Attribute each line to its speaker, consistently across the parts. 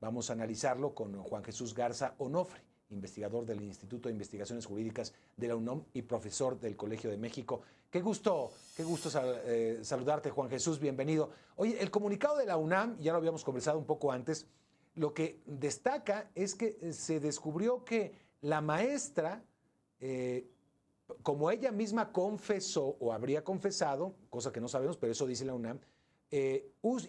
Speaker 1: Vamos a analizarlo con Juan Jesús Garza Onofre, investigador del Instituto de Investigaciones Jurídicas de la UNAM y profesor del Colegio de México. Qué gusto saludarte, Juan Jesús, bienvenido. Oye, el comunicado de la UNAM, ya lo habíamos conversado un poco antes, lo que destaca es que se descubrió que la maestra, como ella misma confesó o habría confesado, cosa que no sabemos, pero eso dice la UNAM,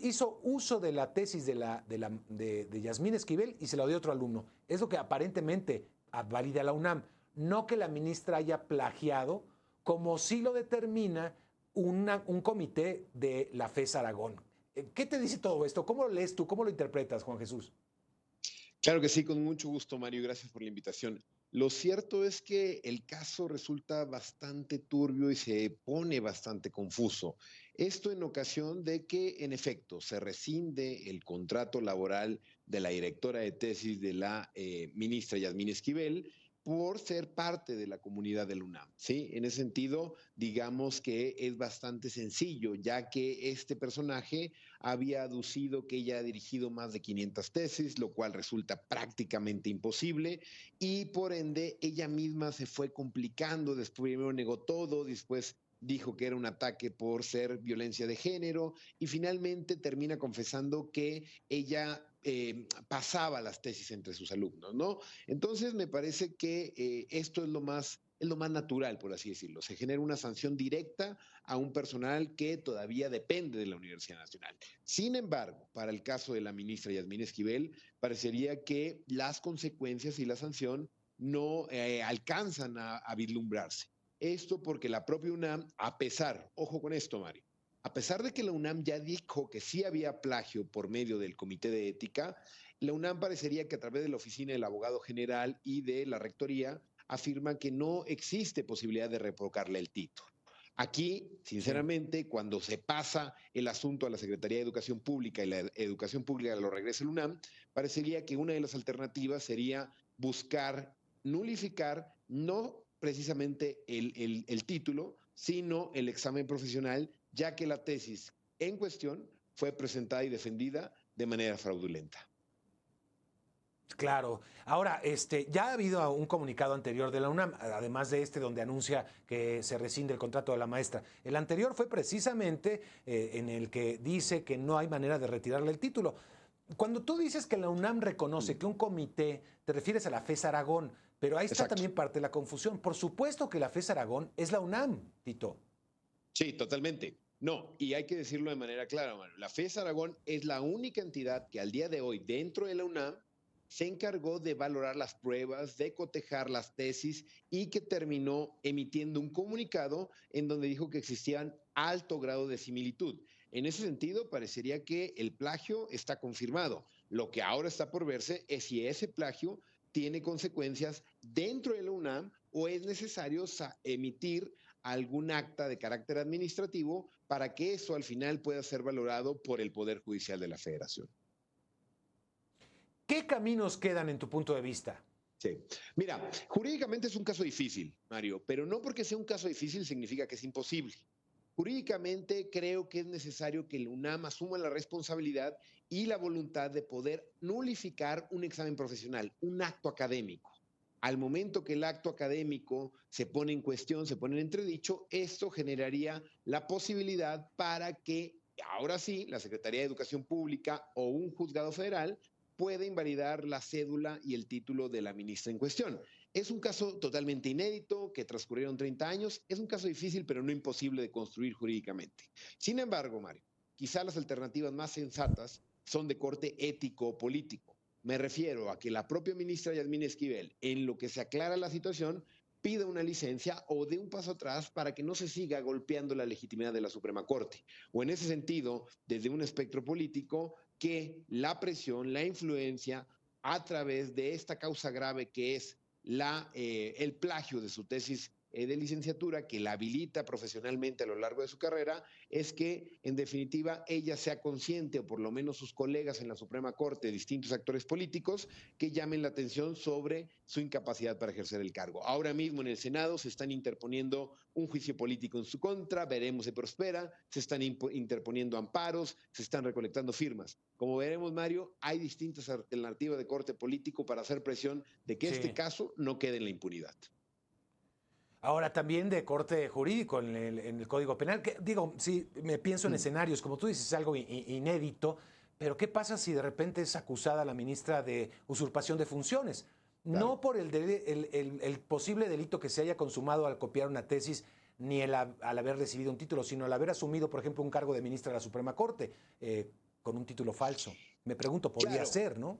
Speaker 1: hizo uso de la tesis de Yasmín Esquivel y se la dio a otro alumno. Es lo que aparentemente valida la UNAM. No que la ministra haya plagiado, como sí lo determina un comité de la FES Aragón. ¿Qué te dice todo esto? ¿Cómo lo lees tú? ¿Cómo lo interpretas, Juan Jesús?
Speaker 2: Claro que sí, con mucho gusto, Mario, gracias por la invitación. Lo cierto es que el caso resulta bastante turbio y se pone bastante confuso. Esto en ocasión de que, en efecto, se rescinde el contrato laboral de la directora de tesis de la ministra Yasmín Esquivel por ser parte de la comunidad del UNAM, ¿sí? En ese sentido, digamos que es bastante sencillo, ya que este personaje había aducido que ella ha dirigido más de 500 tesis, lo cual resulta prácticamente imposible, y por ende ella misma se fue complicando, después primero negó todo, después dijo que era un ataque por ser violencia de género y finalmente termina confesando que ella pasaba las tesis entre sus alumnos, ¿no? Entonces me parece que esto es lo más natural, por así decirlo. Se genera una sanción directa a un personal que todavía depende de la Universidad Nacional. Sin embargo, para el caso de la ministra Yasmín Esquivel, parecería que las consecuencias y la sanción no alcanzan a vislumbrarse. Esto porque la propia UNAM, a pesar, ojo con esto, Mario, a pesar de que la UNAM ya dijo que sí había plagio por medio del Comité de Ética, la UNAM parecería que a través de la Oficina del Abogado General y de la Rectoría afirma que no existe posibilidad de revocarle el título. Aquí,
Speaker 1: Sí.
Speaker 2: sinceramente, cuando se pasa el asunto a la Secretaría de Educación Pública y la Educación Pública lo regresa el UNAM, parecería que una de las alternativas sería buscar nulificar no precisamente el título, sino el examen profesional, ya que la tesis en cuestión fue presentada y defendida de manera fraudulenta.
Speaker 1: Claro. Ahora, ya ha habido un comunicado anterior de la UNAM, además de donde anuncia que se rescinde el contrato de la maestra. El anterior fue precisamente en el que dice que no hay manera de retirarle el título. Cuando tú dices que la UNAM reconoce que un comité, te refieres a la FES Aragón, pero ahí está
Speaker 2: Exacto.
Speaker 1: también parte de la confusión. Por supuesto que la FES Aragón es la UNAM, Tito.
Speaker 2: Sí, totalmente. No, y hay que decirlo de manera clara, Manuel. La FES Aragón es la única entidad que al día de hoy, dentro de la UNAM, se encargó de valorar las pruebas, de cotejar las tesis y que terminó emitiendo un comunicado en donde dijo que existían alto grado de similitud. En ese sentido, parecería que el plagio está confirmado. Lo que ahora está por verse es si ese plagio tiene consecuencias dentro de la UNAM o es necesario emitir algún acta de carácter administrativo para que eso al final pueda ser valorado por el Poder Judicial de la Federación.
Speaker 1: ¿Qué caminos quedan en tu punto de vista?
Speaker 2: Sí. Mira, jurídicamente es un caso difícil, Mario, pero no porque sea un caso difícil significa que es imposible. Jurídicamente creo que es necesario que el UNAM asuma la responsabilidad y la voluntad de poder nulificar un examen profesional, un acto académico. Al momento que el acto académico se pone en cuestión, se pone en entredicho, esto generaría la posibilidad para que ahora sí la Secretaría de Educación Pública o un juzgado federal pueda invalidar la cédula y el título de la ministra en cuestión. Es un caso totalmente inédito, que transcurrieron 30 años, es un caso difícil, pero no imposible de construir jurídicamente. Sin embargo, Mario, quizá las alternativas más sensatas son de corte ético o político. Me refiero a que la propia ministra Yasmín Esquivel, en lo que se aclara la situación, pida una licencia o dé un paso atrás para que no se siga golpeando la legitimidad de la Suprema Corte. O en ese sentido, desde un espectro político, que la presión, la influencia a través de esta causa grave que es el plagio de su tesis de licenciatura que la habilita profesionalmente a lo largo de su carrera, es que en definitiva ella sea consciente, o por lo menos sus colegas en la Suprema Corte, distintos actores políticos, que llamen la atención sobre su incapacidad para ejercer el cargo. Ahora mismo en el Senado se están interponiendo un juicio político en su contra, veremos si prospera, se están interponiendo amparos, se están recolectando firmas. Como veremos, Mario, hay distintas alternativas de corte político para hacer presión de que este
Speaker 1: Sí.
Speaker 2: caso no quede en la impunidad.
Speaker 1: Ahora también de corte jurídico en el Código Penal, que digo, sí, me pienso en escenarios, como tú dices, es algo inédito, pero ¿qué pasa si de repente es acusada la ministra de usurpación de funciones?
Speaker 2: Claro.
Speaker 1: No por el posible delito que se haya consumado al copiar una tesis, ni al haber recibido un título, sino al haber asumido, por ejemplo, un cargo de ministra de la Suprema Corte con un título falso. Me pregunto, podría
Speaker 2: Claro.
Speaker 1: ser, ¿no?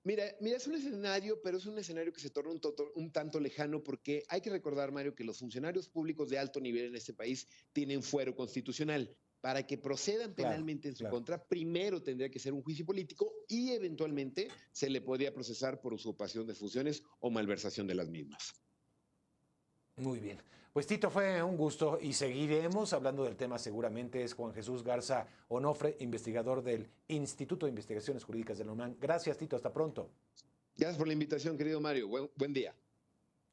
Speaker 2: Mira, es un escenario, pero es un escenario que se torna un tanto lejano porque hay que recordar, Mario, que los funcionarios públicos de alto nivel en este país tienen fuero constitucional. Para que procedan
Speaker 1: Claro,
Speaker 2: penalmente en su
Speaker 1: claro.
Speaker 2: contra, primero tendría que ser un juicio político y eventualmente se le podría procesar por usurpación de funciones o malversación de las mismas.
Speaker 1: Muy bien. Pues Tito, fue un gusto y seguiremos hablando del tema. Seguramente es Juan Jesús Garza Onofre, investigador del Instituto de Investigaciones Jurídicas de la UNAM. Gracias, Tito. Hasta pronto.
Speaker 2: Gracias por la invitación, querido Mario. Buen día.